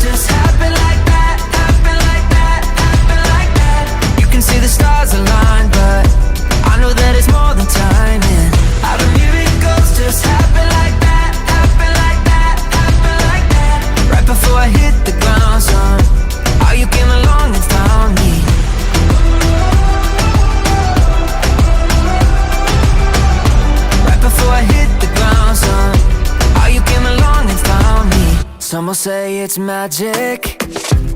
just happen like that, happen like that, happen like that. You can see the stars align, but I know that it's more than timing. How the miracles just happen like that, happen like that, happen like that. Right before I hit the ground, son, how you came along and found me. Right before I hit the ground, son, how you came along and found me. Some will say it's magic,